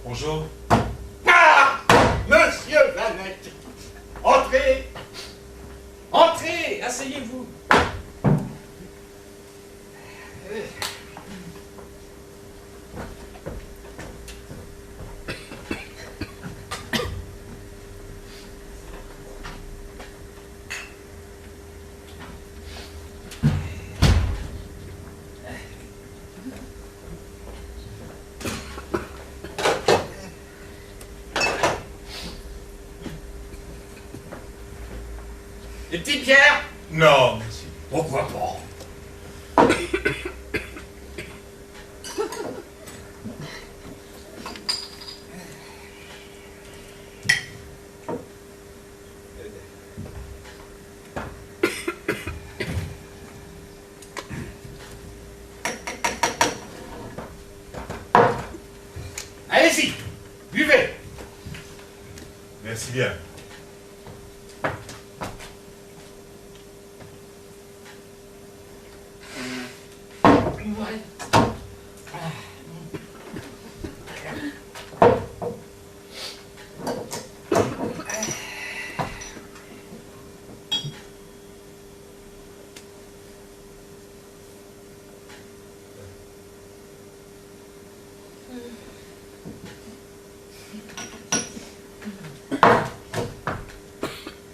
Bonjour. Ah, Monsieur Vanette, entrez. Entrez, asseyez-vous. Des petites bières? Non, merci. Pourquoi pas? Allez-y, buvez. Merci bien.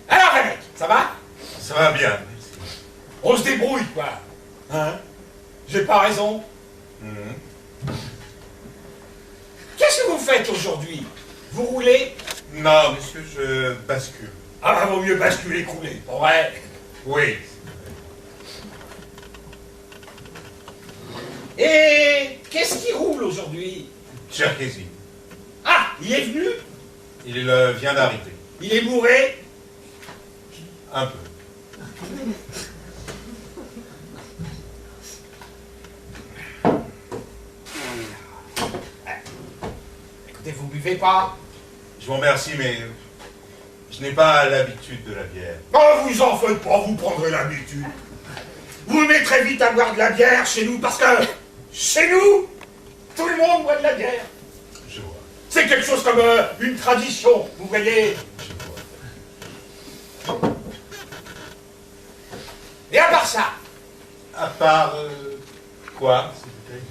Alors, Vanette, ça va? Ça va bien, merci. On se débrouille, quoi. Hein? J'ai pas raison. Qu'est-ce que vous faites aujourd'hui? Vous roulez? Non, monsieur, je bascule. Ah, bah, vaut mieux basculer qu'rouler, pas vrai? Oui. Et qu'est-ce qui roule aujourd'hui? Cherkesy. Ah, il est venu? Il vient d'arriver. Il est bourré? Un peu. Écoutez, vous buvez pas? Je vous remercie, mais je n'ai pas l'habitude de la bière. Oh, vous en faites pas, vous prendrez l'habitude. Vous vous mettrez vite à boire de la bière chez nous, parce que chez nous, tout le monde boit de la bière. Je vois. C'est quelque chose comme une tradition, vous voyez. Je vois. Et à part ça, À part quoi, s'il vous plaît?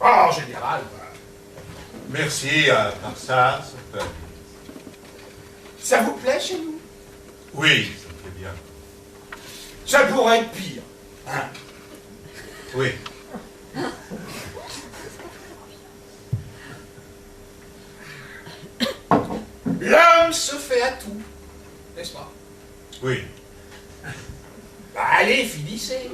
en général, quoi, Merci, à part ça peut aller. ça vous plaît chez nous? Oui, ça me fait bien. Ça pourrait être pire. Hein? Oui. L'homme se fait à tout, n'est-ce pas? Oui. Bah, allez, finissez.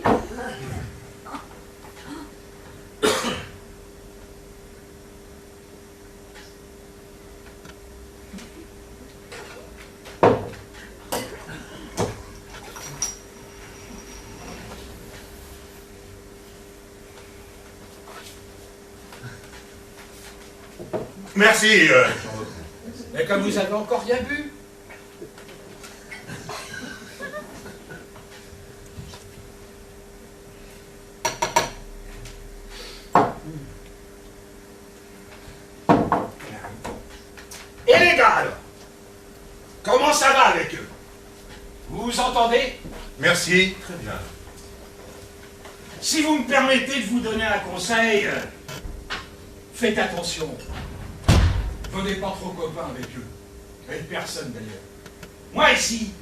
Merci. Mais comme vous avez encore rien bu. Et les gars, alors? Comment ça va avec eux? Vous vous entendez? Merci. Très bien. Si vous me permettez de vous donner un conseil, faites attention. Venez pas trop copains avec eux. Avec personne d'ailleurs. Moi ici,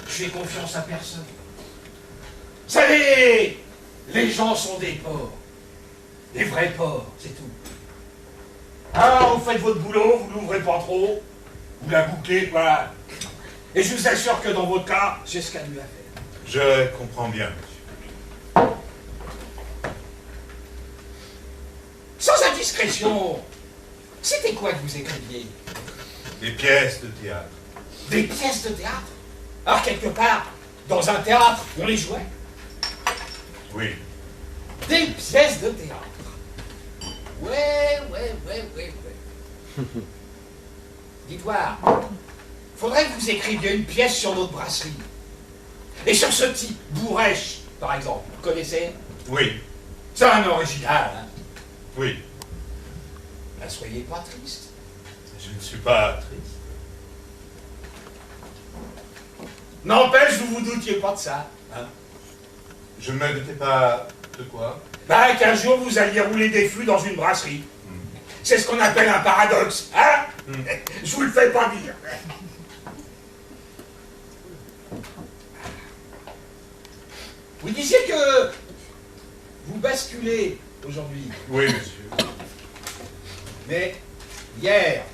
je fais confiance à personne. Vous savez, les gens sont des porcs. Des vrais porcs, c'est tout. Alors vous faites votre boulot, vous l'ouvrez pas trop, vous la bouclez, quoi. Et je vous assure que dans votre cas, c'est ce qu'il y a de mieux à faire. Je comprends bien, monsieur. Sans indiscrétion, c'était quoi que vous écriviez? Des pièces de théâtre. Des pièces de théâtre? Alors quelque part, dans un théâtre, on les jouait? Oui. Des pièces de théâtre. Ouais. Dites voir, faudrait que vous écriviez une pièce sur notre brasserie. Et sur ce type, Bourrèche, par exemple, vous connaissez? Oui. C'est un original, hein? Oui. Ben, soyez pas triste. Je ne suis pas triste. N'empêche, vous vous doutiez pas de ça. Hein? Je ne me doutais pas de quoi. Ben, qu'un jour vous alliez rouler des fûts dans une brasserie. C'est ce qu'on appelle un paradoxe, hein? Je vous le fais pas dire. Vous disiez que vous basculez aujourd'hui. Oui, monsieur. Mais hier,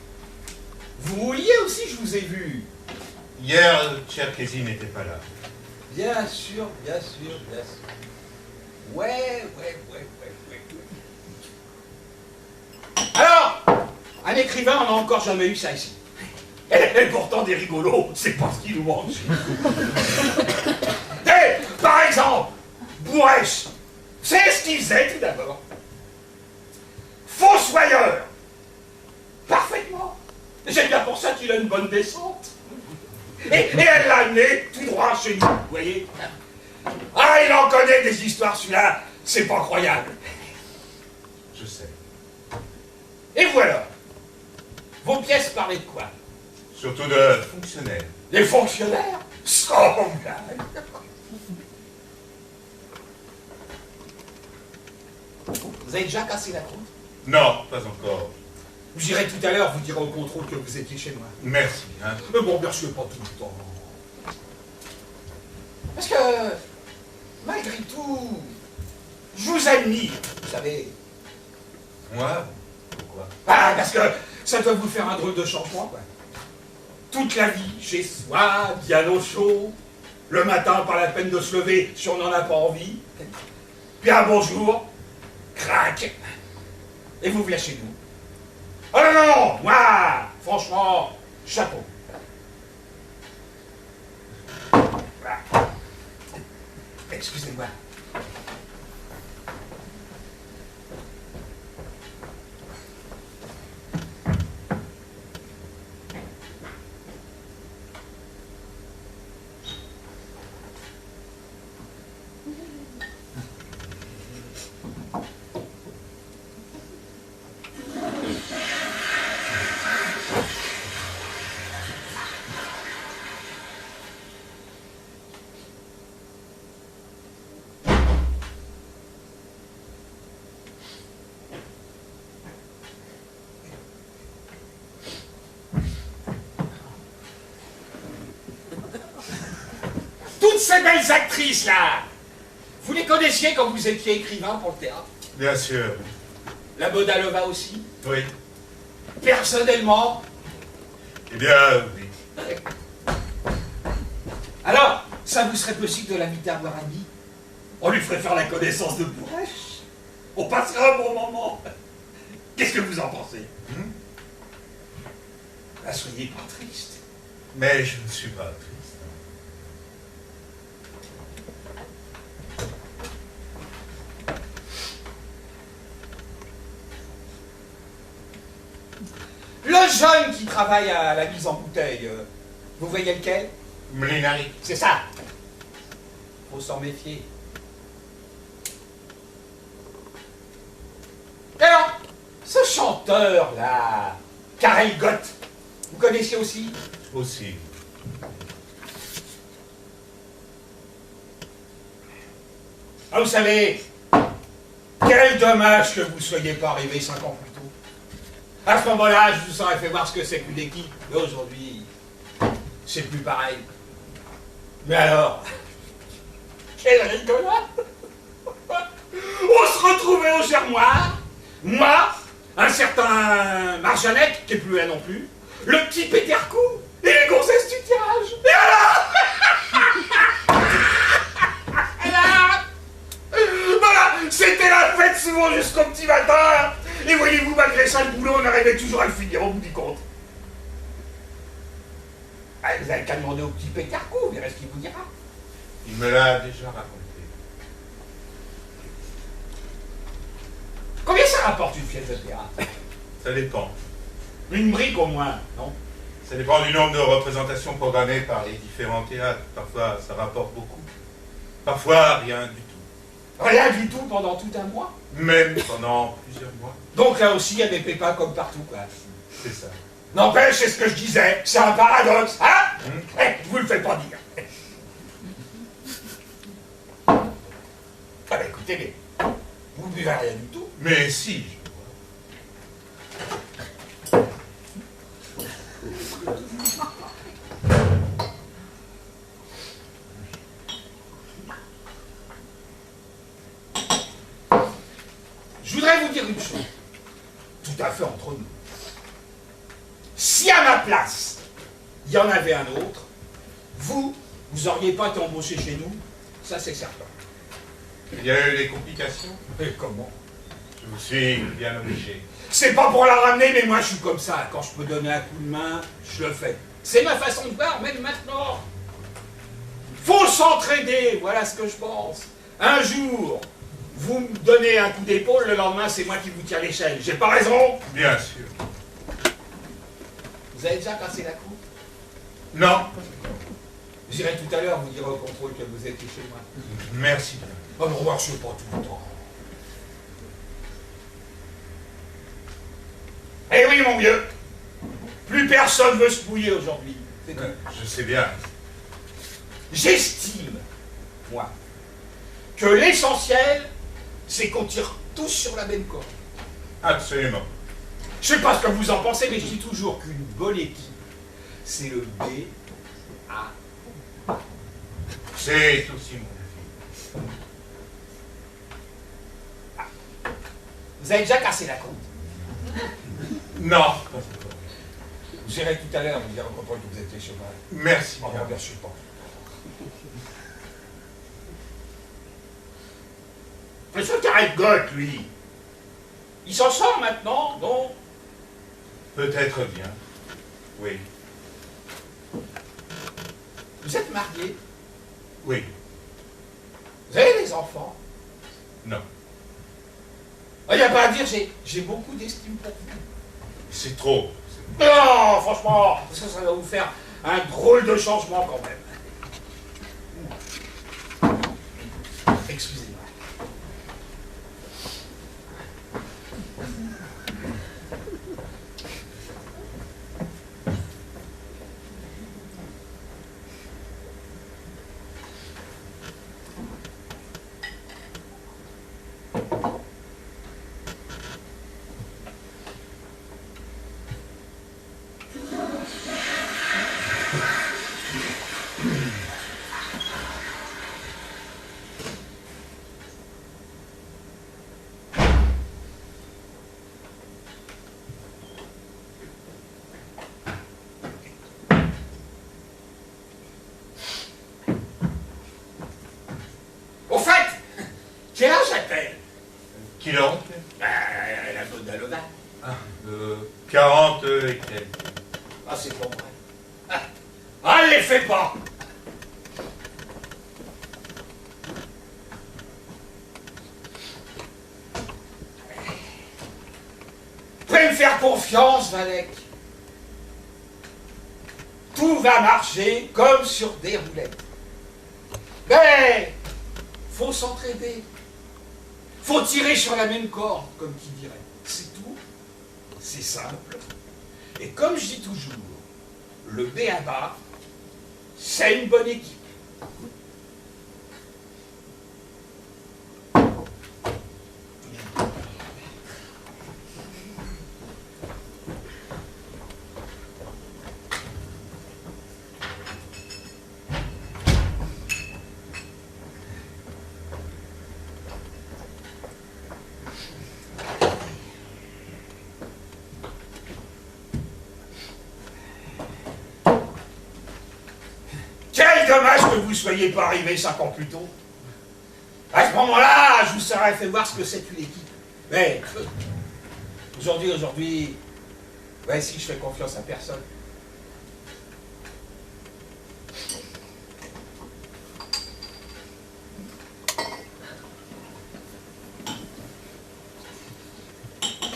vous rouliez aussi, je vous ai vu. Hier, Cherkesy n'était pas là. Bien sûr, bien sûr, bien sûr. Ouais. Alors, un écrivain, on n'a encore jamais eu ça ici. Et pourtant, des rigolos, c'est pas ce qui nous manque. Par exemple, Bourrèche, c'est ce qu'il faisait tout d'abord. Fossoyeur. Parfaitement. C'est bien pour ça qu'il a une bonne descente. Et elle l'a amené tout droit chez nous, vous voyez. Ah, il en connaît des histoires, celui-là, c'est pas croyable. Je sais. Et voilà. Vos pièces parlaient de quoi? Surtout de fonctionnaires. Les fonctionnaires? Sans blague. Vous avez déjà cassé la croûte? Non, pas encore. J'irai tout à l'heure, vous direz au contrôle que vous étiez chez moi. Merci, hein. Mais bon, merci pas tout le temps. Parce que, malgré tout, je vous admire, vous savez. Moi? Pourquoi? Ah, parce que ça doit vous faire un drôle de changement, quoi. Toute la vie, chez soi, bien au chaud, le matin, pas la peine de se lever si on n'en a pas envie. Puis un bonjour, crac, et vous voilà chez nous. Oh non, moi, franchement, chapeau. Voilà. Excusez-moi. Toutes ces belles actrices-là, vous les connaissiez quand vous étiez écrivain pour le théâtre? Bien sûr. La Bodalova aussi? Oui. Personnellement? Eh bien, oui. Alors, ça vous serait possible de l'inviter à boire un demi? On lui ferait faire la connaissance de Bourrèche. On passera un bon moment. Qu'est-ce que vous en pensez? Ben, soyez pas triste. Mais je ne suis pas triste. Le jeune qui travaille à la mise en bouteille, vous voyez lequel? Mlinari. C'est ça. Faut s'en méfier. Et alors, ce chanteur-là, Karel Gott, vous connaissiez aussi? Aussi. Ah, vous savez, quel dommage que vous ne soyez pas arrivé 5 ans plus tôt. À ce moment-là, je vous aurais fait voir ce que c'est qu'une équipe. Mais aujourd'hui, c'est plus pareil. Mais alors, quelle rigolade! On se retrouvait au germoir, moi, un certain Marjanek, qui n'est plus là non plus, le petit Pétercou, et les gonzesses du tirage. Et alors voilà, c'était la fête souvent jusqu'au petit matin. Et voyez-vous, malgré ça, le boulot, on arrivait toujours à le finir au bout du compte. Ah, vous n'avez qu'à demander au petit Pétercou, vous verrez ce qu'il vous dira. Il me l'a déjà raconté. Combien ça rapporte une pièce de théâtre? Ça dépend. Une brique au moins, non? Ça dépend du nombre de représentations programmées par les différents théâtres. Parfois, ça rapporte beaucoup. Parfois, rien du tout. Rien du tout pendant tout un mois. Même pendant plusieurs mois. Donc là aussi, il y a des pépins comme partout, quoi. C'est ça. N'empêche, c'est ce que je disais, c'est un paradoxe, hein? Je vous le fais pas dire. Ah bah écoutez, mais vous ne buvez rien du tout. Mais si, Je voudrais vous dire une chose, tout à fait entre nous. Si à ma place, il y en avait un autre, vous n'auriez pas été embauché chez nous, ça c'est certain. il y a eu des complications. Et comment? Je vous suis bien obligé. C'est pas pour la ramener, mais moi je suis comme ça. Quand je peux donner un coup de main, je le fais. C'est ma façon de voir, même maintenant. Faut s'entraider, voilà ce que je pense. Un jour, vous me donnez un coup d'épaule, le lendemain, c'est moi qui vous tiens l'échelle. J'ai pas raison? Bien sûr. Vous avez déjà cassé la croûte? Non. J'irai tout à l'heure vous dire au contrôle que vous étiez chez moi. Merci bien. Oh non, moi je ne sais pas tout le temps. Eh oui, mon vieux, plus personne veut se mouiller aujourd'hui. C'est tout. Je sais bien. J'estime, moi, que l'essentiel, c'est qu'on tire tous sur la même corde. Absolument. Je sais pas ce que vous en pensez, mais je dis toujours qu'une bonne équipe, c'est le B.A. C'est aussi mon avis. Vous avez déjà cassé la croûte? Non. J'irai tout à l'heure vous dire au contrôle que vous étiez chez moi. Merci Oh, bien. bien sûr pas. Mais ce carré de goth, lui, il s'en sort maintenant, non? Peut-être bien. Oui. Vous êtes marié? Oui. Vous avez des enfants? Non. Il n'y a pas à dire, j'ai beaucoup d'estime pour vous. C'est trop. Non, franchement, ça va vous faire un drôle de changement quand même. Excusez-moi. Quel âge a-t-elle? Qui donc? La bonne d'Alona. Ah, 40 et quelques. Ah, c'est pas vrai. Ah, elle les fait pas. Vous pouvez me faire confiance, Valek. Tout va marcher comme sur des roulettes. Mais faut s'entraider. Faut tirer sur la même corde, comme qui dirait. C'est tout. C'est simple. Et comme je dis toujours, le B.A.B.A., c'est une bonne équipe. Quel dommage que vous ne soyez pas arrivé 5 ans plus tôt. À ce moment-là, je vous aurais fait voir ce que c'est une équipe. Mais aujourd'hui, ouais, si je fais confiance à personne.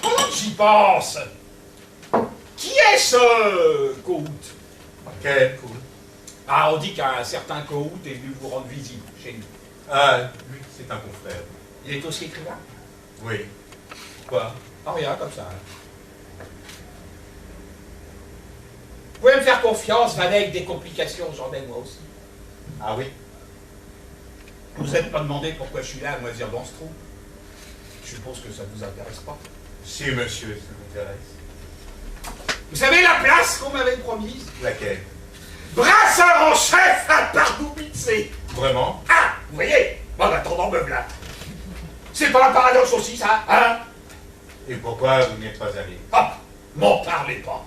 Pendant que j'y pense, qui est ce Kohout? Quel coup. Ah, on dit qu'un certain Kohout est venu vous rendre visite chez nous. Ah, lui, c'est un confrère. Il est aussi écrivain? Oui. Quoi? Ah, rien, comme ça. Vous pouvez me faire confiance, avec des complications, j'en ai moi aussi. Ah oui? Vous n'êtes pas demandé pourquoi je suis là à moisir dans ce trou. Je suppose que ça ne vous intéresse pas. Si, monsieur, ça m'intéresse. Vous savez la place qu'on m'avait promise? Laquelle? Brasseur en chef à Pardoubitsé. Vraiment? Ah, vous voyez? En attendant, me voilà. C'est pas un paradoxe aussi, ça, hein? Et pourquoi vous n'y êtes pas allé? Hop, m'en parlez pas.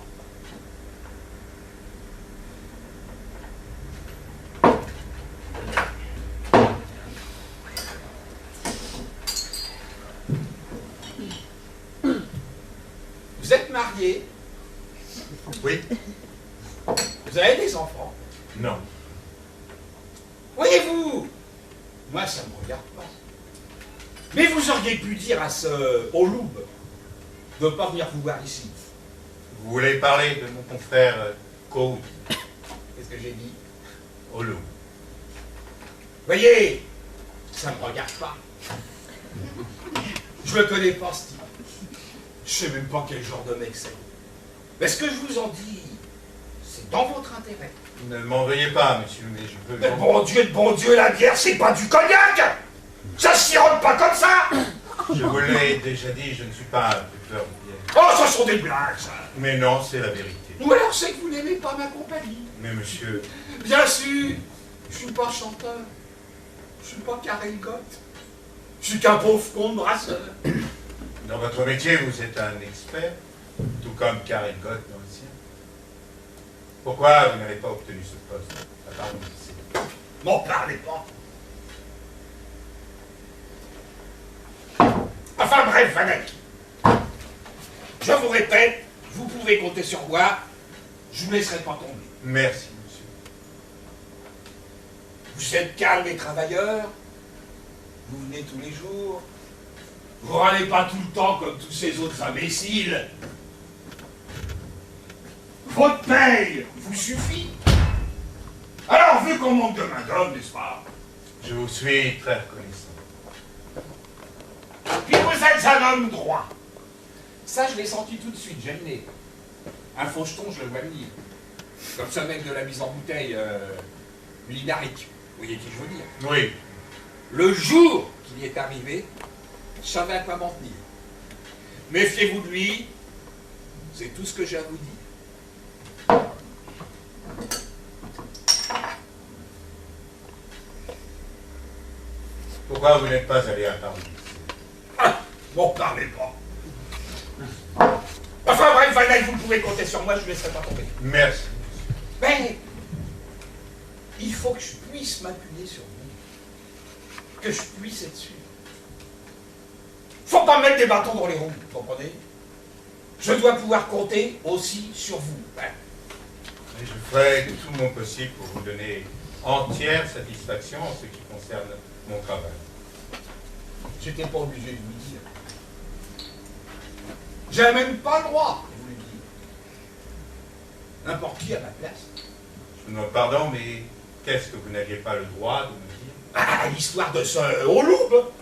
Vous êtes marié? Oui? Vous avez des enfants? Non. Voyez-vous, moi ça ne me regarde pas. Mais vous auriez pu dire à ce Oloub de ne pas venir vous voir ici. Vous voulez parler de mon confrère Koud? Qu'est-ce que j'ai dit? Olo. Voyez, ça ne me regarde pas. Je le connais pas, ce type. Je sais même pas quel genre de mec c'est. Mais ce que je vous en dis, c'est dans votre intérêt. Ne m'en veuillez pas, monsieur, mais je peux... Mais bon Dieu, la bière, c'est pas du cognac! Ça se sirote pas comme ça! Je vous l'ai déjà dit, je ne suis pas un buveur de bière. Oh, ce sont des blagues, ça! Mais non, c'est la vérité. Ou alors c'est que vous n'aimez pas ma compagnie. Mais monsieur... Bien sûr, je suis pas chanteur. Je suis pas Karel Gott. Je suis qu'un pauvre con de brasseur. Dans votre métier, vous êtes un expert, tout comme Karel Gott dans le sien. Pourquoi vous n'avez pas obtenu ce poste à Pardoubitsé? M'en parlez pas. Enfin bref, Vanek. Je vous répète, vous pouvez compter sur moi. Je ne vous laisserai pas tomber. Merci, monsieur. Vous êtes calme et travailleur. Vous venez tous les jours. Vous râlez pas tout le temps comme tous ces autres imbéciles. Votre paye vous suffit. Alors, vu qu'on manque de main-d'œuvre, n'est-ce pas? Je vous suis très reconnaissant. Puis vous êtes un homme droit. Ça, je l'ai senti tout de suite, j'ai le nez. Un faucheton, je le vois venir. Comme ce mec de la mise en bouteille, Linaric. Vous voyez qui je veux dire? Oui. Le jour qu'il y est arrivé, je savais à quoi m'en tenir. Méfiez-vous de lui, c'est tout ce que j'ai à vous dire. Pourquoi vous n'êtes pas allé à Pardoubitsé? Ah, m'en parlez pas. Enfin bref, Vanek, vous pouvez compter sur moi, je ne laisserai pas tomber. Merci. Mais il faut que je puisse m'appuyer sur vous. Que je puisse être sûr. Faut pas mettre des bâtons dans les roues, vous comprenez? Je dois pouvoir compter aussi sur vous. Hein. Et je ferai tout mon possible pour vous donner entière satisfaction en ce qui concerne mon travail. J'étais pas obligé de vous le dire. J'ai même pas le droit de vous le dire. N'importe qui à ma place. Je vous demande pardon, mais qu'est-ce que vous n'aviez pas le droit de me dire? Ah, l'histoire de ce Oloub.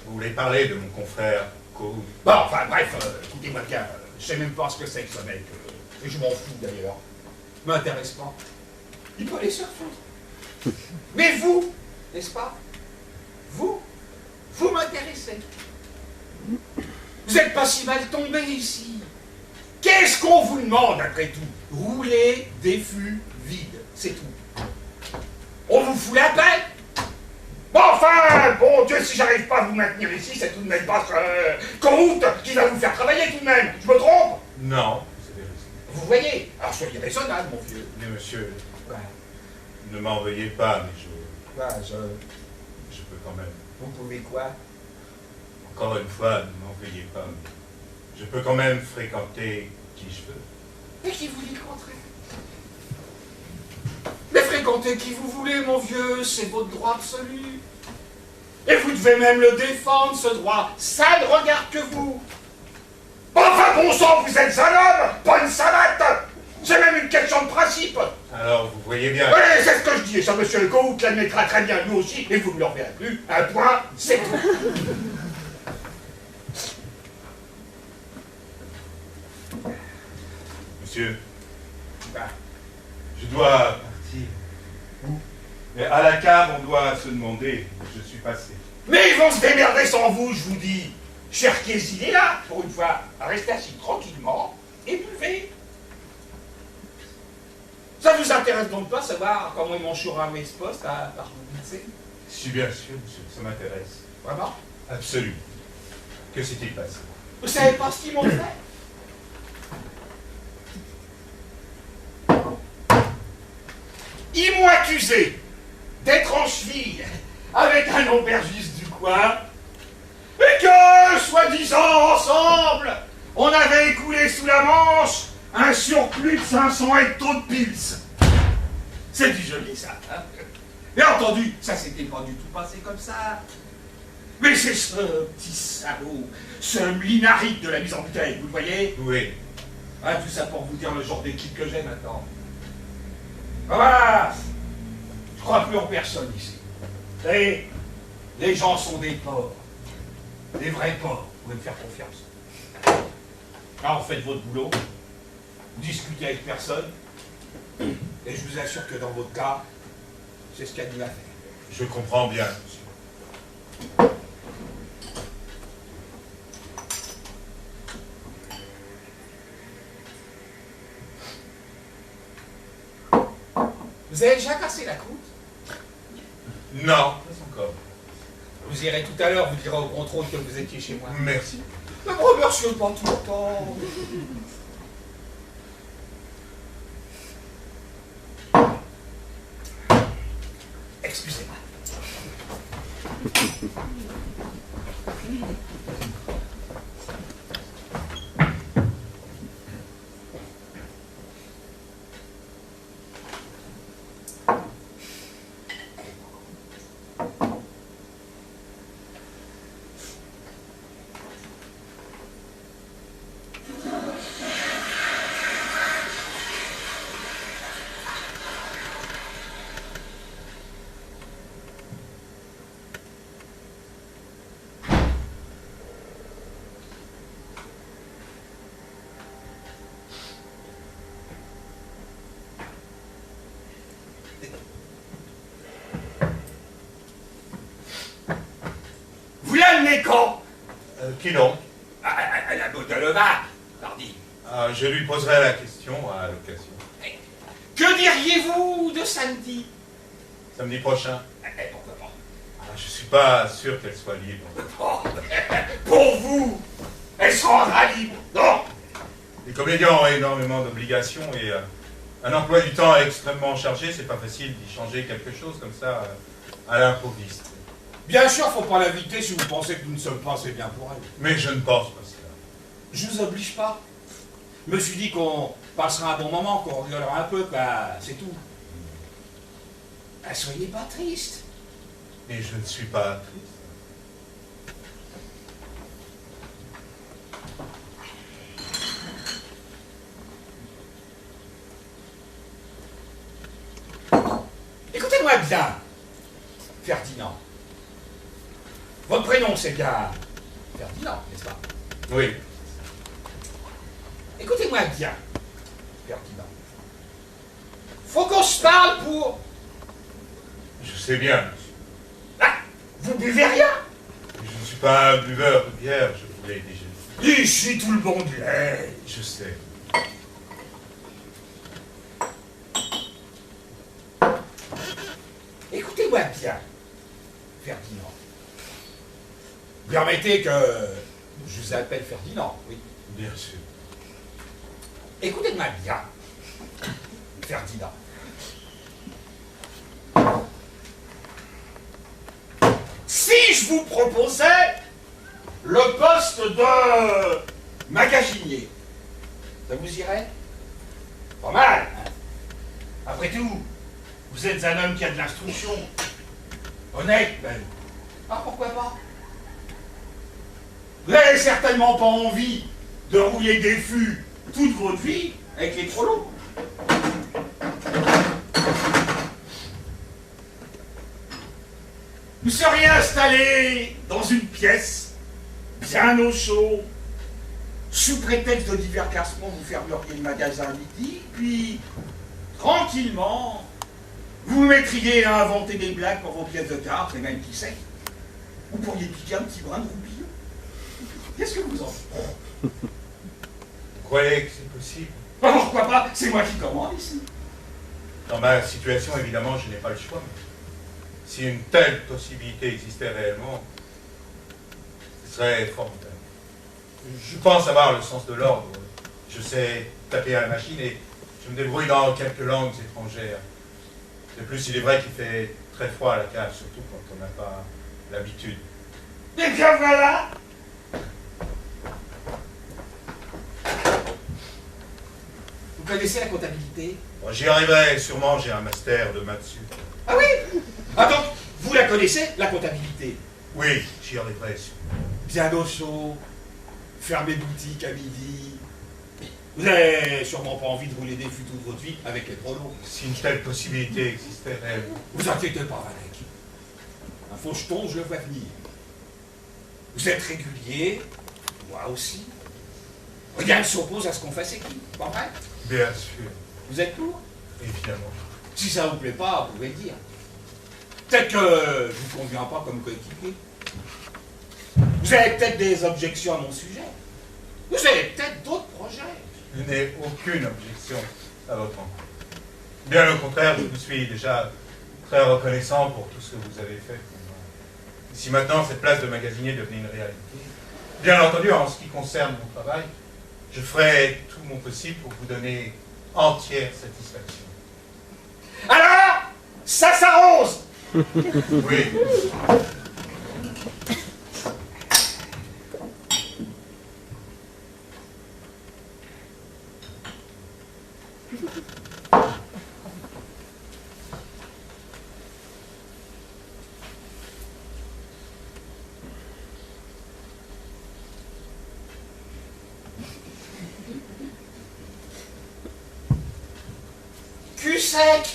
Vous voulez parler de mon confrère Koud? Bon, enfin bref, écoutez-moi bien, je sais même pas ce que c'est que ce mec. Et je m'en fous d'ailleurs. M'intéresse pas. Il peut aller se faire foutre. Mais vous, n'est-ce pas? Vous m'intéressez. Vous n'êtes pas si mal tombé ici. Qu'est-ce qu'on vous demande après tout? Rouler des fûts vides, c'est tout. On vous fout la paix? Bon, enfin, bon Dieu, si j'arrive pas à vous maintenir ici, c'est tout de même pas Koud qui va vous faire travailler tout de même. Je me trompe? Non, c'est raison. Vous voyez? Alors soyez raisonnable, mon vieux. Mais monsieur, Ouais. ne m'en veuillez pas, mais je peux quand même. Vous pouvez quoi? Encore une fois, ne m'en veuillez pas, mais je peux quand même fréquenter qui je veux. Et qui vous dit le contraire? Mais fréquentez qui vous voulez, mon vieux, c'est votre droit absolu. Et vous devez même le défendre, ce droit. Ça ne regarde que vous. Enfin, bon sang, vous êtes un homme, pas une savate. C'est même une question de principe. principe. Alors, vous voyez bien. Oui, c'est ce que je dis, et ça, monsieur Legault, vous l'admettra très bien, nous aussi, et vous ne le reverrez plus. Un point, c'est tout. Monsieur, je dois partir. Où? Mais à la cave, on doit se demander où je suis passé. Mais ils vont se démerder sans vous, je vous dis. Cherchez-y, il est là, pour une fois. Restez assis tranquillement et buvez. Ça vous intéresse donc pas savoir comment ils m'ont chouré ce poste à Barbeau-Vissé? Si bien sûr, monsieur, ça m'intéresse. Vraiment? Absolument. Que s'est-il passé? Vous savez pas ce qu'ils m'ont fait? Ils m'ont accusé d'être en cheville avec un aubergiste du coin et que, soi-disant, ensemble, on avait écoulé sous la Manche un surplus de 500 hectos de pils. C'est du joli, ça. Hein? Bien entendu, ça s'était pas du tout passé comme ça. Mais c'est ce petit salaud, ce Mlinaric de la mise en bouteille, vous le voyez? Oui. Hein, tout ça pour vous dire le genre d'équipe que j'ai maintenant. Voilà. Je crois plus en personne ici. Vous savez, les gens sont des porcs. Des vrais porcs. Vous pouvez me faire confiance. Alors, faites votre boulot. Discutez avec personne. Et je vous assure que dans votre cas, c'est ce qu'il y a de mieux à faire. Je comprends bien, monsieur. Vous avez déjà cassé la croûte? Non, pas encore. Vous irez tout à l'heure, vous direz au contrôle que vous étiez chez moi. Merci. Ne me remerciez pas tout le temps. Excusez-moi. Vous l'amenez quand? Qui donc? À la botte de Leva, pardi. Ah, je lui poserai la question à l'occasion. Que diriez-vous de samedi? Samedi prochain. Pourquoi pas? Ah, je suis pas sûr qu'elle soit libre. Oh, pour vous, elle se rendra libre, non? Les comédiens ont énormément d'obligations et un emploi du temps extrêmement chargé, c'est pas facile d'y changer quelque chose comme ça à l'improviste. Bien sûr, faut pas l'inviter si vous pensez que nous ne sommes pas assez bien pour elle. Mais je ne pense pas cela. Je vous oblige pas. Je me suis dit qu'on passera un bon moment, qu'on rigolera un peu, quoi, c'est tout. Soyez pas triste. Et je ne suis pas triste. Écoutez-moi bien, Ferdinand. Votre prénom, c'est bien Ferdinand, n'est-ce pas? Oui. Écoutez-moi bien, Ferdinand. Faut qu'on se parle pour... Je sais bien, monsieur. Ah, vous buvez rien? Je ne suis pas un buveur de bière, je vous l'ai déjà dit. Ici, tout le monde l'est. Je sais. Écoutez-moi bien, Ferdinand. Vous permettez que je vous appelle Ferdinand, oui. Bien sûr. Écoutez-moi bien, Ferdinand. Si je vous proposais le poste de magasinier, ça vous irait? Pas mal, hein? Après tout, vous êtes un homme qui a de l'instruction. Honnête, même. Ah, pourquoi pas? Vous n'avez certainement pas envie de rouler des fûts toute votre vie avec les trop longs. vous seriez installé dans une pièce, bien au chaud, sous prétexte de divers classements, vous fermeriez le magasin à midi, puis, tranquillement, vous mettriez à inventer des blagues pour vos pièces de théâtre, et même qui sait, vous pourriez piquer un petit brin de roubillon. Qu'est-ce que vous en faites? Vous croyez que c'est possible? Ben, pourquoi pas? C'est moi qui commande ici. Dans ma situation, évidemment, je n'ai pas le choix. Mais si une telle possibilité existait réellement, ce serait formidable. Je pense avoir le sens de l'ordre. Je sais taper à la machine et je me débrouille dans quelques langues étrangères. De plus, il est vrai qu'il fait très froid à la cave, surtout quand on n'a pas l'habitude. Et bien voilà! Vous connaissez la comptabilité? Bon, j'y arriverai sûrement, j'ai un master de maths sup. Ah oui? Ah donc, vous la connaissez, la comptabilité? Oui, j'y arriverai sûrement. Bien au chaud, fermez boutique à midi. Vous n'avez sûrement pas envie de rouler des fûts toute votre vie avec les prolos. Si une telle possibilité existait réellement. Vous inquiétez pas, Vanek. Un faucheton, je le vois venir. Vous êtes régulier, moi aussi. Rien ne s'oppose à ce qu'on fasse équipe, pas vrai? Bien sûr, Vous êtes pour? évidemment. Si ça vous plaît pas, vous pouvez le dire. Peut-être que je vous conviens pas comme coéquipier. Vous avez peut-être des objections à mon sujet. Vous avez peut-être d'autres projets. Je n'ai aucune objection à votre rencontre. Bien au contraire, je vous suis déjà très reconnaissant pour tout ce que vous avez fait pour moi. Si maintenant cette place de magasinier devenait une réalité, bien entendu, en ce qui concerne mon travail, je ferai tout mon possible pour vous donner entière satisfaction. Alors, ça s'arrose! Oui. Cul sec!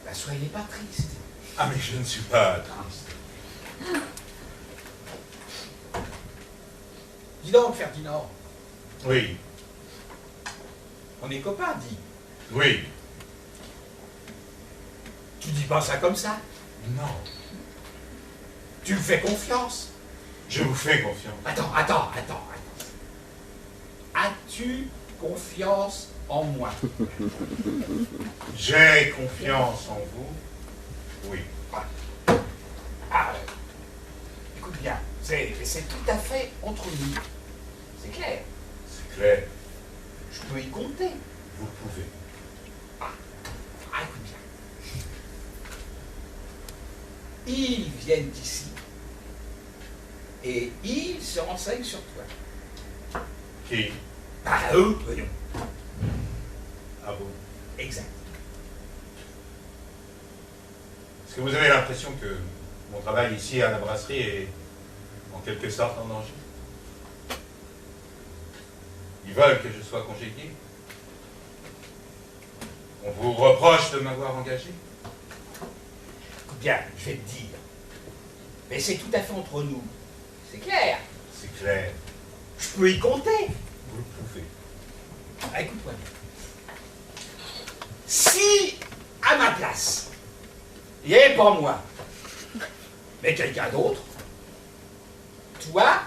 Ben, soyez pas triste. Ah, mais je ne suis pas triste. Dis donc, Ferdinand, Oui, on est copains, dis. oui, Tu dis pas ça comme ça. non. Tu me fais confiance. Je vous fais confiance. Attends. As-tu confiance en moi? J'ai confiance en vous. Oui. Ah, écoute bien, c'est tout à fait entre nous. C'est clair. C'est clair. Je peux y compter. Vous pouvez. Écoute bien. Ils viennent ici et ils se renseignent sur toi. Qui? Eux, voyons. À vous. Exact. Est-ce que vous avez l'impression que mon travail ici à la brasserie est en quelque sorte en danger? Ils veulent que je sois congédié? On vous reproche de m'avoir engagé? Écoute bien, je vais te dire. Mais c'est tout à fait entre nous. C'est clair. C'est clair. Je peux y compter. Vous le pouvez. Écoute-moi bien. Si, à ma place, il n'y avait pas moi, mais quelqu'un d'autre, toi,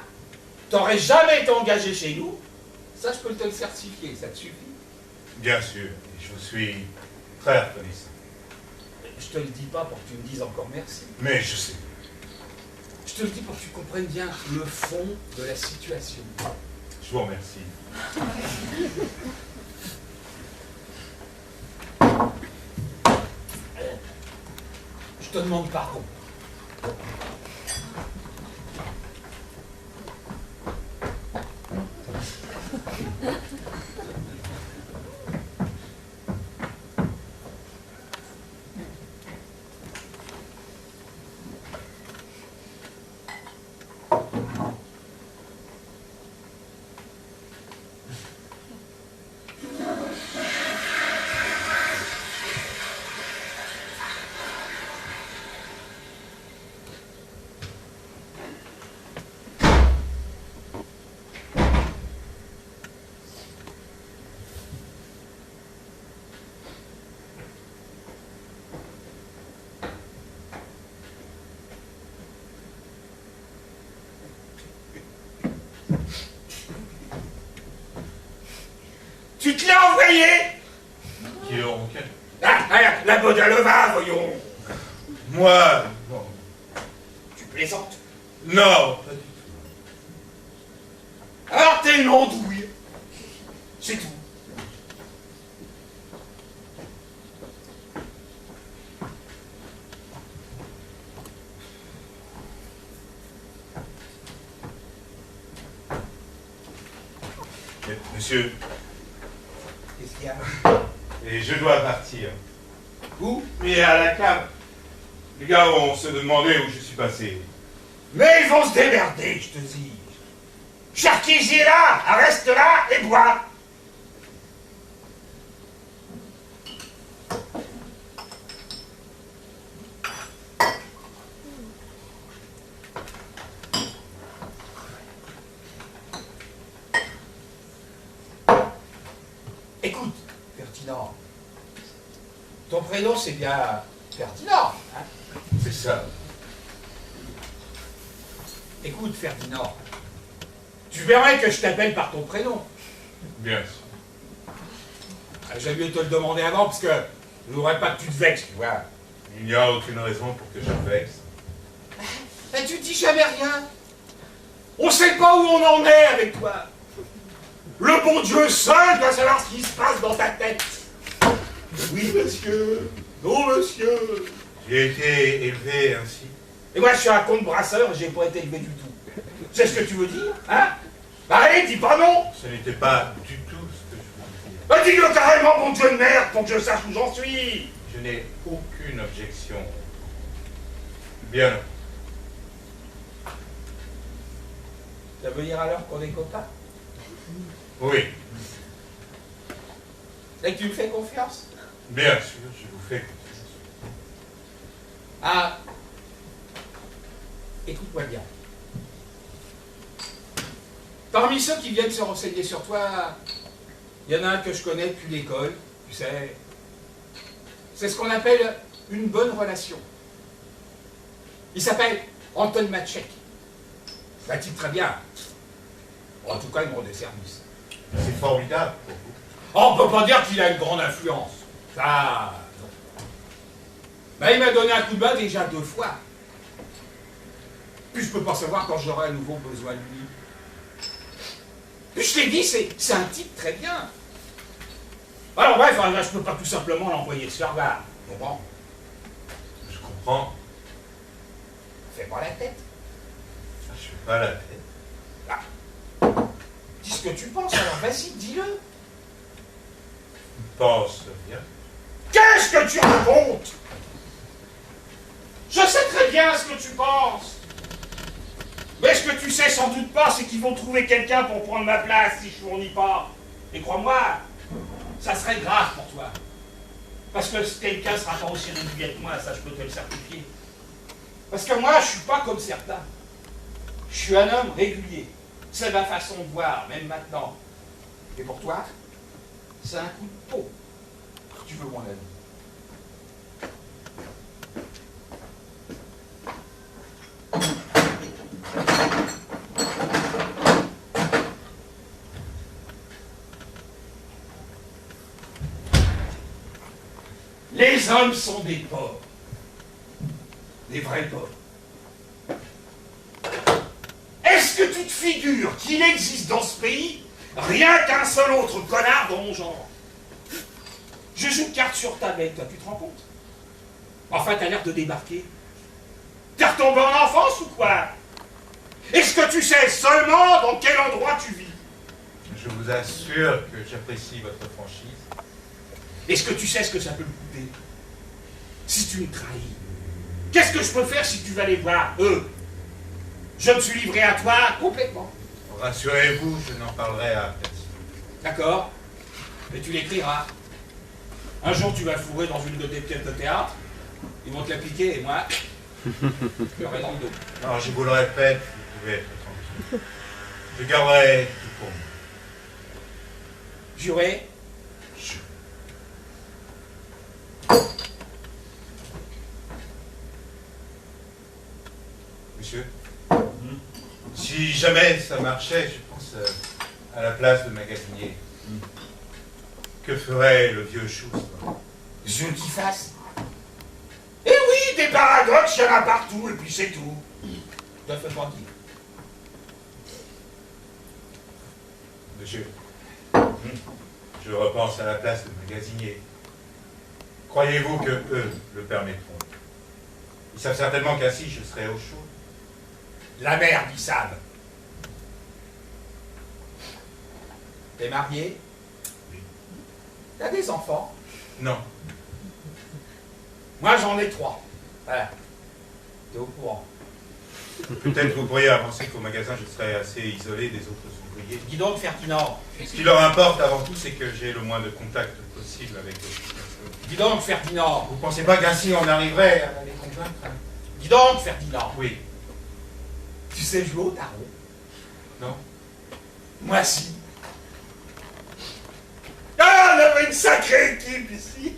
t'aurais jamais été engagé chez nous, ça je peux te le certifier, ça te suffit. Bien sûr. Et je vous suis très reconnaissant. Je te le dis pas pour que tu me dises encore merci. Mais je sais. Je te le dis pour que tu comprennes bien le fond de la situation. Je vous remercie. Je te demande pardon. Bodalova, voyons. Moi, non. Tu plaisantes? Non, pas du tout. Alors t'es une andouille. C'est tout. Mais, monsieur, Qu'est-ce qu'il y a? et je dois partir. Où? Mais à la cave. Les gars vont se demander où je suis passé. Mais ils vont se démerder, je te dis. Charquis est là, reste là et bois. Écoute, Ferdinand, ton prénom c'est bien Ferdinand, hein? C'est ça. Écoute, Ferdinand, tu verrais que je t'appelle par ton prénom. Bien sûr. J'aime mieux te le demander avant, parce que je ne voudrais pas que tu te vexes, tu vois. Il n'y a aucune raison pour que je me vexe. Mais tu dis jamais rien. On sait pas où on en est avec toi. Le bon Dieu seul doit savoir ce qui se passe dans ta tête. Oui, monsieur. Non, monsieur. J'ai été élevé ainsi. Et moi, je suis un comte brasseur et j'ai pas été élevé du tout. C'est ce que tu veux dire, hein? Bah allez, dis pas non. Ce n'était pas du tout ce que je voulais dire. Bah dis-le carrément, bon Dieu de merde, pour que je sache où j'en suis. Je n'ai aucune objection. Bien. Ça veut dire alors qu'on est copains? Oui. Et que tu me fais confiance? Bien sûr, je vous fais confiance. Ah, écoute-moi bien. Parmi ceux qui viennent se renseigner sur toi, il y en a un que je connais depuis l'école, tu sais. C'est ce qu'on appelle une bonne relation. Il s'appelle Anton Matchek. Un type très bien. En tout cas, il me rend des services. C'est formidable pour vous. Oh, on peut pas dire qu'il a une grande influence. Ça, non. Mais il m'a donné un coup de main déjà 2 fois. Puis je peux pas savoir quand j'aurai à nouveau besoin de lui. Puis je t'ai dit, c'est un type très bien. Alors bref, je peux pas tout simplement l'envoyer se faire voir. Tu comprends? Je comprends. Fais pas la tête. Je fais pas la tête. Dis ce que tu penses, alors vas-y, dis-le. Je pense bien. Qu'est-ce que tu racontes? Je sais très bien ce que tu penses. Mais ce que tu sais sans doute pas, c'est qu'ils vont trouver quelqu'un pour prendre ma place si je fournis pas. Et crois-moi, ça serait grave pour toi. Parce que ce quelqu'un sera pas aussi régulier que moi, ça je peux te le certifier. Parce que moi, je suis pas comme certains. Je suis un homme régulier. C'est ma façon de voir, même maintenant. Et pour toi, c'est un coup de peau. Tu veux mon avis? Les hommes sont des pauvres. Des vrais pauvres. Est-ce que tu te figures qu'il existe dans ce pays rien qu'un seul autre connard dans mon genre? Je joue carte sur ta bête, toi, tu te rends compte? Enfin, t'as l'air de débarquer. T'es retombé en enfance ou quoi? Est-ce que tu sais seulement dans quel endroit tu vis? Je vous assure que j'apprécie votre franchise. Est-ce que tu sais ce que ça peut me coûter? Si tu me trahis, qu'est-ce que je peux faire si tu vas les voir, eux? Je me suis livré à toi complètement. Rassurez-vous, je n'en parlerai à personne. D'accord? Mais tu l'écriras. Un jour, tu vas fourrer dans une de tes pièces de théâtre, ils vont te l'appliquer et moi, je pleurerai dans le dos. Alors, je vous le répète, vous pouvez être tranquille. Je garderai tout pour moi. Juré? Monsieur, si jamais ça marchait, je pense à la place de magasinier. Que ferait le vieux Choustre? Je qui fasse? paradoxe, il y en a partout, et puis c'est tout. Je te fais pas dire. Monsieur, je repense à la place de magasinier. Croyez-vous que eux le permettront? Ils savent certainement qu'ainsi je serai au chaud. La merde, ils savent. T'es marié? Oui. T'as des enfants? Non. Moi, j'en ai 3. Voilà. T'es au courant. Peut-être vous pourriez avancer qu'au magasin, je serai assez isolé des autres ouvriers. Dis donc, Ferdinand. Ce qui leur importe avant tout, c'est que j'ai le moins de contact possible avec d'autres personnes. Dis donc, Ferdinand. Vous pensez pas qu'ainsi on arriverait à les convaincre? Dis donc, Ferdinand. Oui. Tu sais jouer au tarot? Non? Moi, si. Ah, on avait une sacrée équipe ici.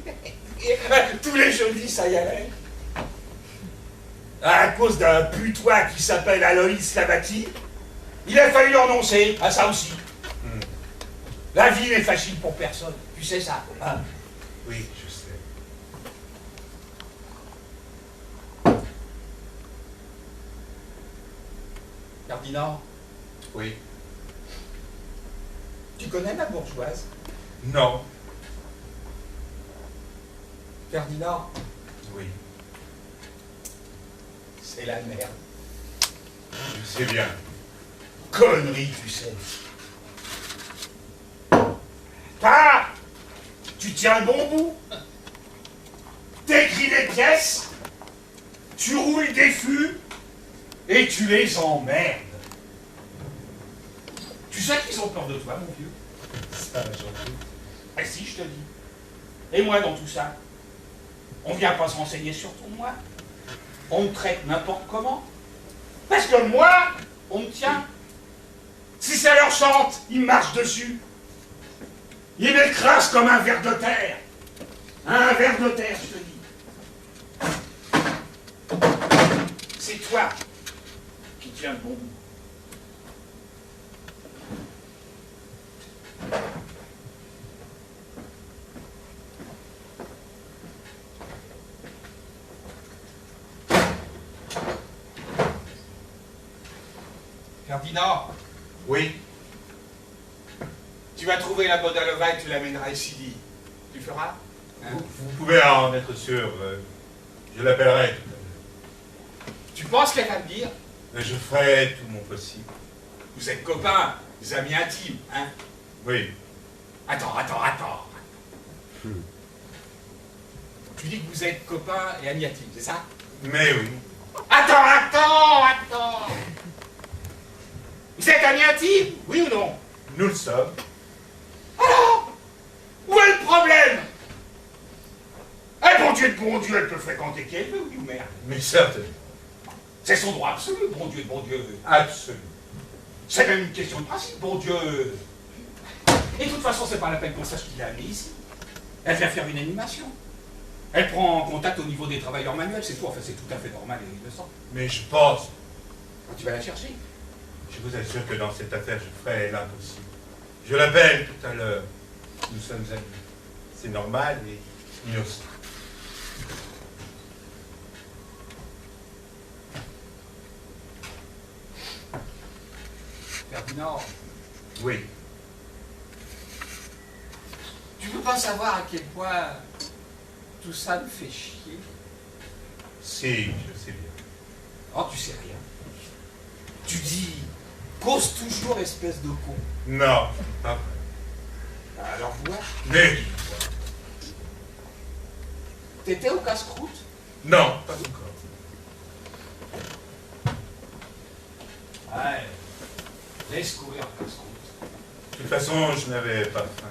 Tous les jeudis, ça y allait. À cause d'un putois qui s'appelle Aloïs Lavati, il a fallu renoncer à ça aussi. La vie n'est facile pour personne. Tu sais ça, hein? Oui, je sais. Ferdinand, Oui. tu connais la bourgeoise? Non. Ferdinand, Oui. c'est la merde. Je sais bien. Connerie, tu sais. Ah, tu tiens le bon bout. T'écris des pièces, tu roules des fûts et tu les emmerdes. Tu sais qu'ils ont peur de toi, mon vieux? Ça, j'en doute. Ah si, je te dis. Et moi, dans tout ça, on vient pas se renseigner sur ton moi. On me traite n'importe comment. Parce que moi, on me tient. Si ça leur chante, ils marchent dessus. Ils m'écrasent comme un ver de terre. Un ver de terre, je te dis. C'est toi qui tiens le bon bout. Ferdinand, Oui. tu vas trouver la bonne Alova et tu l'amèneras ici. Tu feras? Hein? Vous pouvez en être sûr. Je l'appellerai tout à l'heure. Tu penses qu'elle va me dire? Mais je ferai tout mon possible. Vous êtes copains, des amis intimes, hein? Oui. Attends. Tu dis que vous êtes copains et amis intimes, c'est ça? Mais oui. Attends. Vous êtes amis intimes, oui ou non? Nous le sommes. Alors, où est le problème? Eh, bon Dieu, elle peut fréquenter qui elle veut, oui ou merde? Mais certainement. C'est son droit absolu, bon Dieu. Absolument. C'est même une question de principe, bon Dieu. Et de toute façon, c'est pas la peine qu'on sache qui l'a amené ici. Elle vient faire une animation. Elle prend contact au niveau des travailleurs manuels, c'est tout. Enfin, c'est tout à fait normal et innocent. Mais je pense, Tu vas la chercher. je vous assure que dans cette affaire, je ferai l'impossible. Je l'appelle tout à l'heure. Nous sommes amis. C'est normal et innocent. Ferdinand, Oui. tu peux pas savoir à quel point tout ça me fait chier? Si, je sais bien. Oh, tu sais rien. Tu dis, cause toujours espèce de con. Non, pas vrai. Alors vois, Mais, t'étais au casse-croûte? non, pas encore. Ouais. Laisse courir le casse-croûte. De toute façon, je n'avais pas faim.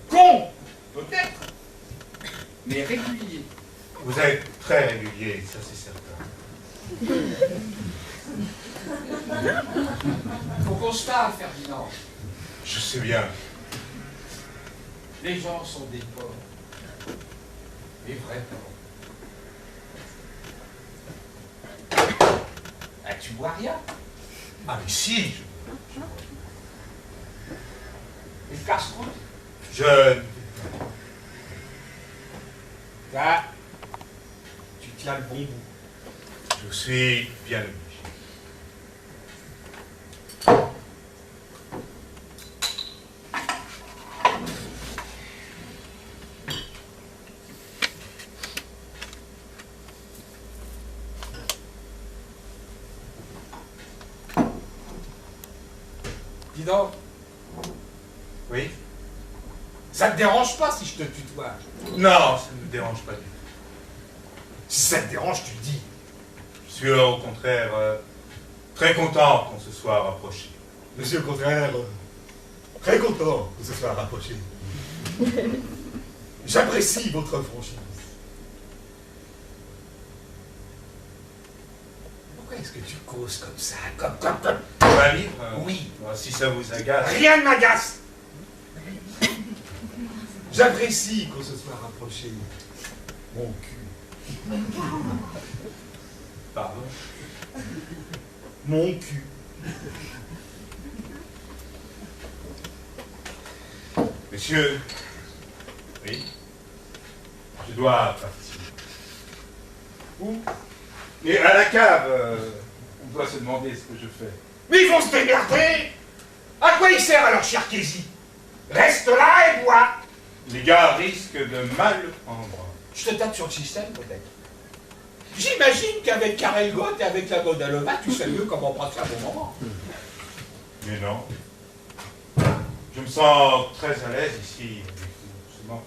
Con, peut-être, mais régulier. Vous êtes très régulier, ça c'est certain. Faut qu'on se parle, Ferdinand. Je sais bien. Les gens sont des pauvres. Des vrais pauvres. Ah, tu bois rien? Ah mais si, Et le casse-croûte? Je... Là, tu tiens le bon bout. Je suis bien obligé. Dis donc. Oui? Ça te dérange pas si je te tutoie? Non, ça ne me dérange pas du tout. Si ça te dérange, tu le dis. Je suis au contraire très content qu'on se soit rapprochés. Je suis au contraire très content que ce soit rapproché. J'apprécie votre franchise. Pourquoi est-ce que tu causes comme ça? Comme... Un livre? Oui. Si ça vous agace. Rien ne m'agace. J'apprécie qu'on se soit rapproché. Mon cul. Pardon? Mon cul. Monsieur, oui, je dois partir. Où? Et à la cave, on doit se demander ce que je fais. Mais ils vont se démerder. À quoi il sert alors, Cherkézy? Reste là et bois. Les gars risquent de mal le prendre. Je te tape sur le système, peut-être. J'imagine qu'avec Karel Gott et avec la Bodalova, tu sais mieux comment passer un bon moment. Mais non. Je me sens très à l'aise ici. Justement.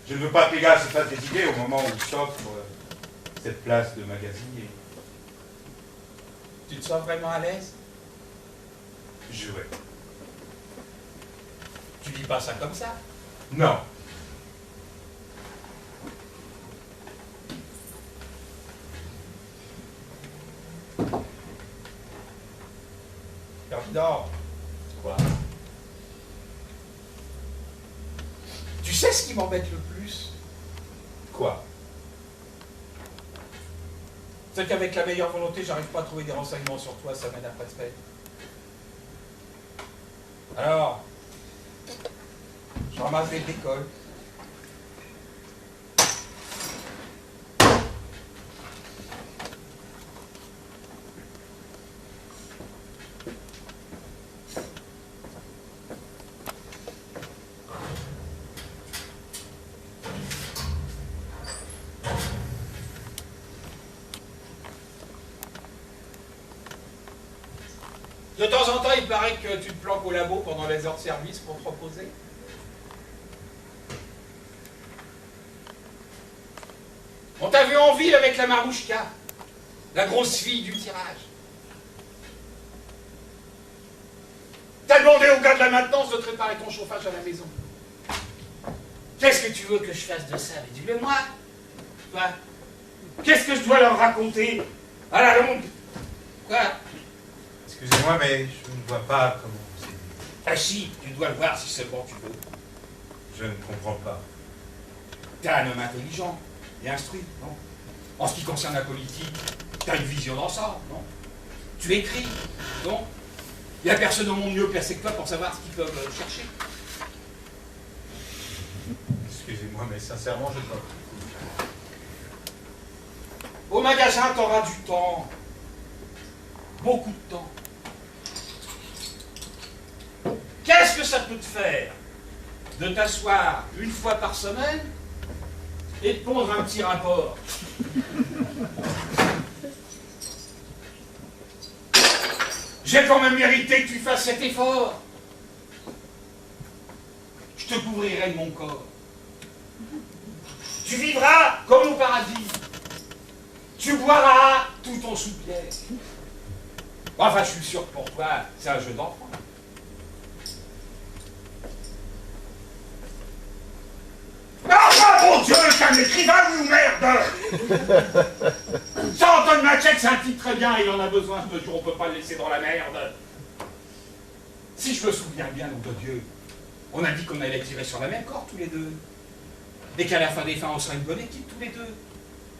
Je ne veux pas que les gars se fassent des idées au moment où s'offre cette place de magasinier. Tu te sens vraiment à l'aise? Juré. Tu dis pas ça comme ça. Non. Ferdinand. Quoi? Tu sais ce qui m'embête le plus? Quoi? C'est qu'avec la meilleure volonté, j'arrive pas à trouver des renseignements sur toi, ça m'aide à pas de fait. Alors, je ramasse les décolles. De temps en temps, il paraît que tu te planques au labo pendant les heures de service pour te reposer. On t'a vu en ville avec la Marouchka, la grosse fille du tirage. T'as demandé au gars de la maintenance de te réparer ton chauffage à la maison. Qu'est-ce que tu veux que je fasse de ça? Mais dis-le moi. Quoi? Qu'est-ce que je dois leur raconter à la longue? Quoi? Excusez-moi, mais je ne vois pas comment c'est dit. Ah si, tu dois le voir si seulement tu veux. Je ne comprends pas. T'es un homme intelligent et instruit, non? En ce qui concerne la politique, t'as une vision d'ensemble, non? Tu écris, non? Il n'y a personne au monde mieux placé que toi pour savoir ce qu'ils peuvent chercher. Excusez-moi, mais sincèrement, je ne vois pas. Au magasin, t'auras du temps. Beaucoup de temps. Qu'est-ce que ça peut te faire de t'asseoir une fois par semaine et de pondre un petit rapport? J'ai quand même mérité que tu fasses cet effort. Je te couvrirai de mon corps. Tu vivras comme au paradis. Tu boiras tout ton soupière. Enfin, je suis sûr que pour toi, c'est un jeu d'enfant. Ah, mon Dieu, c'est un écrivain, vous, merde! Ça, Antoine Machek, c'est un titre très bien, il en a besoin ce jour, on peut pas le laisser dans la merde. Si je me souviens bien, nom de Dieu, on a dit qu'on allait tirer sur la même corde tous les deux. Et qu'à la fin des fins, on serait une bonne équipe tous les deux.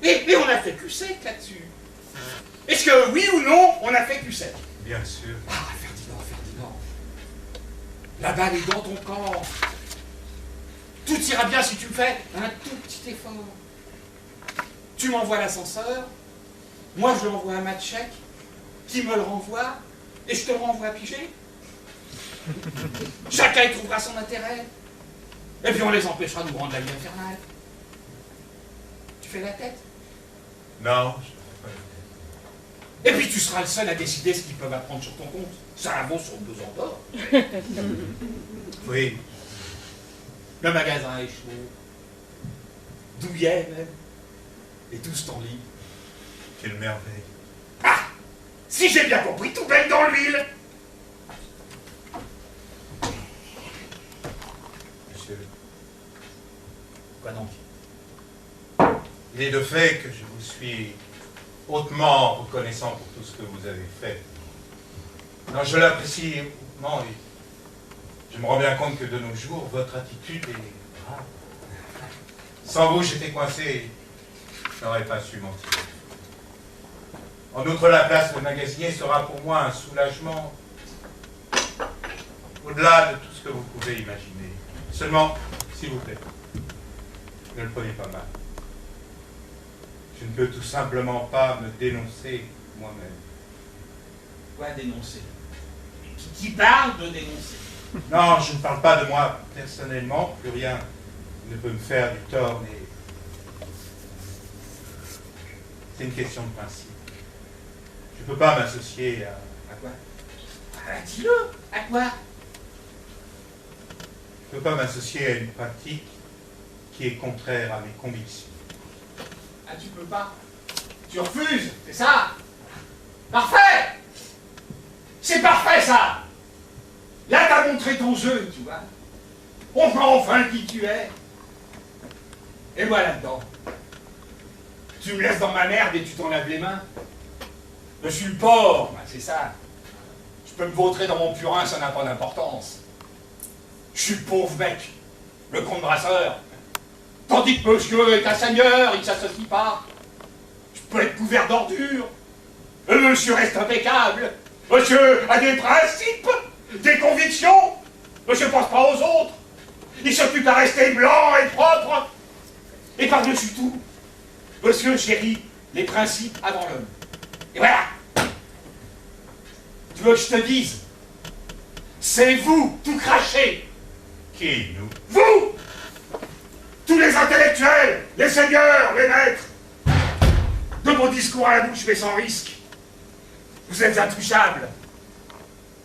Et on a fait cul sec là-dessus. Est-ce que oui ou non, on a fait cul sec? Bien sûr. Ah, Ferdinand. La balle est dans ton camp. Tout ira bien si tu me fais un tout petit effort. Tu m'envoies l'ascenseur, moi je lui envoie un match chèque, qui me le renvoie, et je te le renvoie pigé. Chacun y trouvera son intérêt. Et puis on les empêchera de nous rendre la vie infernale. Tu fais la tête? Non, je ne fais pas la tête. Et puis tu seras le seul à décider ce qu'ils peuvent apprendre sur ton compte. Ça vaut sur 2 ans d'or. Oui, Le magasin est chaud. Douillet même. Et tous t'en libre. quelle merveille. Ah! Si j'ai bien compris, tout baigne dans l'huile. Monsieur, Quoi donc? il est de fait que je vous suis hautement reconnaissant pour tout ce que vous avez fait. Non, je l'apprécie hautement et je me rends bien compte que de nos jours, votre attitude est grave. Sans vous, j'étais coincé et je n'aurais pas su mentir. En outre, la place de magasinier sera pour moi un soulagement au-delà de tout ce que vous pouvez imaginer. Seulement, s'il vous plaît, ne le prenez pas mal. Je ne peux tout simplement pas me dénoncer moi-même. Quoi dénoncer? Qui parle de dénoncer? Non, je ne parle pas de moi personnellement, plus rien ne peut me faire du tort, mais c'est une question de principe. Je ne peux pas m'associer à quoi? Ah, dis-le! À quoi? Je ne peux pas m'associer à une pratique qui est contraire à mes convictions. Ah, tu peux pas? Tu refuses, c'est ça? Parfait! C'est parfait, ça! Là, t'as montré ton jeu, tu vois. On voit enfin qui tu es. Et moi, là-dedans. Tu me laisses dans ma merde et tu t'en laves les mains. Je suis le porc, c'est ça. Je peux me vautrer dans mon purin, ça n'a pas d'importance. Je suis le pauvre mec, le con de brasseur. Tandis que monsieur est un seigneur, il ne s'associe pas. Je peux être couvert d'ordures. Et monsieur reste impeccable. Monsieur a des principes, des convictions. Monsieur ne pense pas aux autres. Il s'occupe à rester blanc et propre. Et par-dessus tout, monsieur chérit les principes avant l'homme. Et voilà. Tu veux que je te dise? C'est vous, tout craché. Qui, nous? Vous! Tous les intellectuels, les seigneurs, les maîtres. De vos discours à la bouche, mais sans risque. Vous êtes intouchables.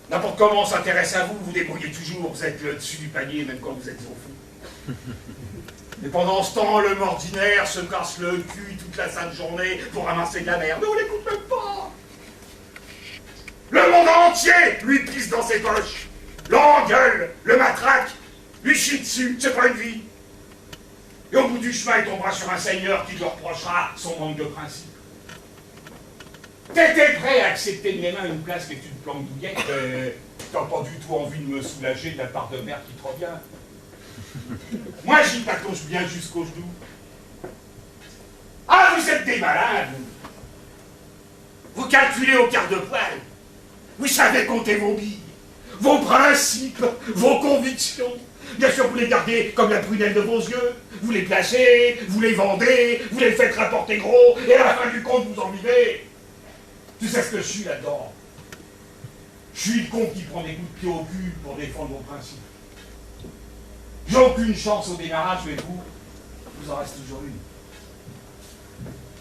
N'importe comment on s'intéresse à vous, vous débrouillez toujours, vous êtes le dessus du panier, même quand vous êtes au fond. Et pendant ce temps, l'homme ordinaire se casse le cul toute la sainte journée pour ramasser de la merde. Mais on l'écoute même pas. Le monde entier lui pisse dans ses poches, l'engueule, le matraque, lui chie dessus, c'est pas une vie. Et au bout du chemin, il tombera sur un seigneur qui lui reprochera son manque de principe. T'étais prêt à accepter de mes mains une place qui est une planque douillette, t'as pas du tout envie de me soulager de la part de merde qui te revient. Moi, j'y patauge bien jusqu'aux genoux. Ah, vous êtes des malins, vous. Vous calculez au quart de poil. Vous savez compter vos billes, vos principes, vos convictions. Bien sûr, vous les gardez comme la prunelle de vos yeux. Vous les placez, vous les vendez, vous les faites rapporter gros, et à la fin du compte, vous en vivez. Tu sais ce que je suis là-dedans? Je suis le con qui prend des coups de pied au cul pour défendre vos principes. J'ai aucune chance au démarrage, mais vous en reste toujours une.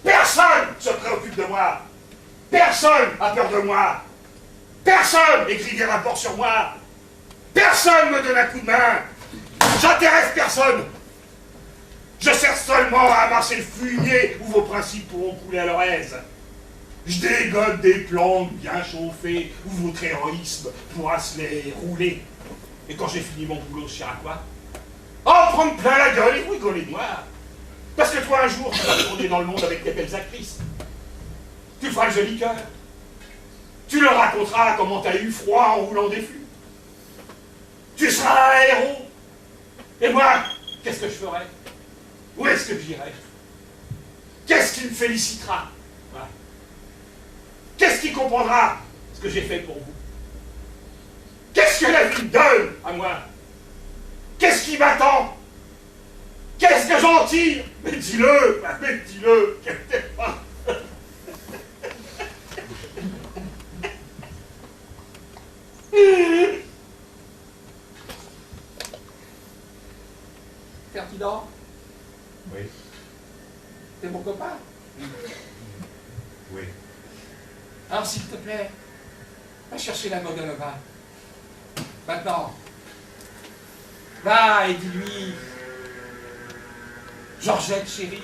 Personne se préoccupe de moi. Personne a peur de moi. Personne écrit des rapports sur moi. Personne me donne un coup de main. J'intéresse personne. Je sers seulement à amasser le fumier où vos principes pourront couler à leur aise. Je dégote des plantes bien chauffées où votre héroïsme pourra se les rouler. Et quand j'ai fini mon boulot, je sais à quoi? Oh, prendre plein la gueule et vous rigolez de moi. Parce que toi, un jour, tu vas tourner dans le monde avec des belles actrices. Tu feras le joli cœur. Tu leur raconteras comment t'as eu froid en roulant des fûts. Tu seras un héros. Et moi, qu'est-ce que je ferai? Où est-ce que j'irai? Qu'est-ce qui me félicitera? Voilà. Qu'est-ce qui comprendra ce que j'ai fait pour vous? Qu'est-ce que la vie me donne à moi? Qu'est-ce qui m'attend? Qu'est-ce que j'en tire? Mais dis-le, quelque part. Ferdinand? Oui, T'es mon copain? oui. Alors s'il te plaît, va chercher la Moganova. Maintenant. Va et dis-lui. Georgette, chérie.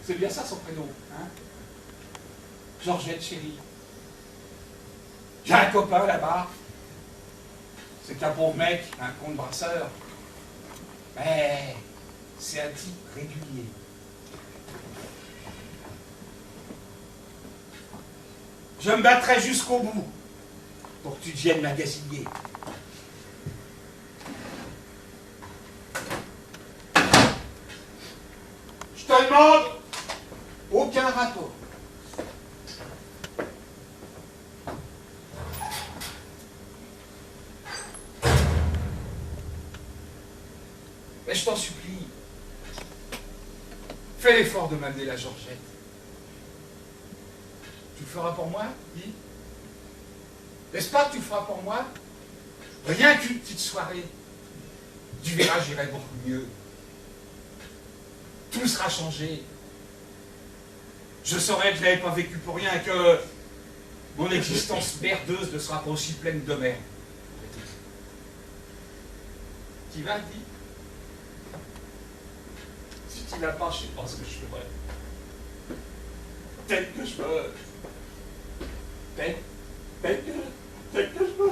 C'est bien ça son prénom, hein? Georgette, chérie. J'ai un copain là-bas. C'est qu'un pauvre mec, un con de brasseur. Mais c'est un type régulier. Je me battrai jusqu'au bout pour que tu deviennes magasinier. Je te demande aucun rapport. Mais je t'en supplie, fais l'effort de m'amener la Georgette. Tu le feras pour moi, dis? N'est-ce pas que tu le feras pour moi? Rien qu'une petite soirée. Tu verras, j'irai beaucoup mieux. Tout sera changé. Je saurai que je n'avais pas vécu pour rien, que mon existence merdeuse ne sera pas aussi pleine de merde. Tu vas, dis? Si tu vas pas, je sais pas ce que je ferai. Peut-être que je veux. Peut-être que je veux.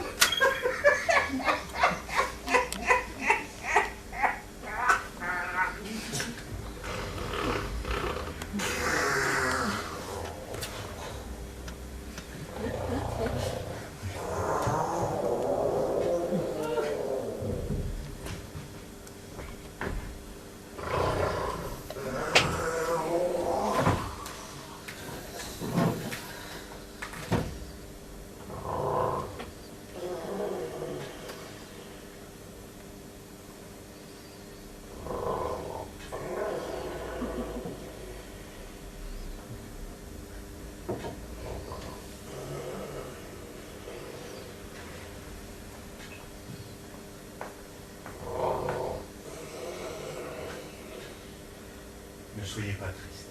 Ne soyez pas triste.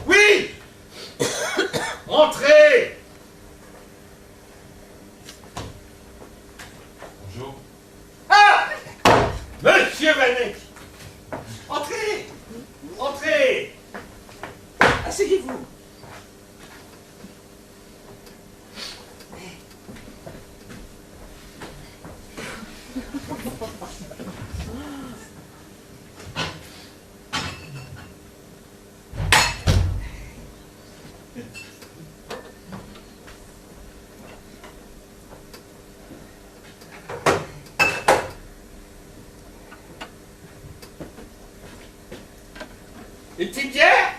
Oui! Entrez! Bonjour. Ah! Monsieur Vanek! Entrez! Entrez! Asseyez-vous. Une petite bière?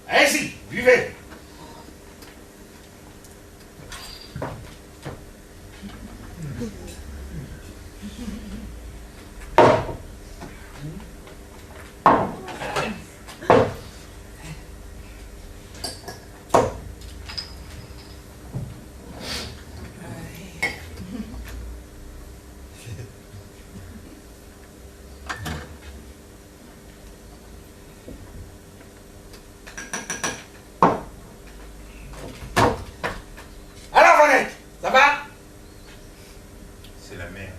Allez-y, buvez. Alors, Vanek, ça va? C'est la merde.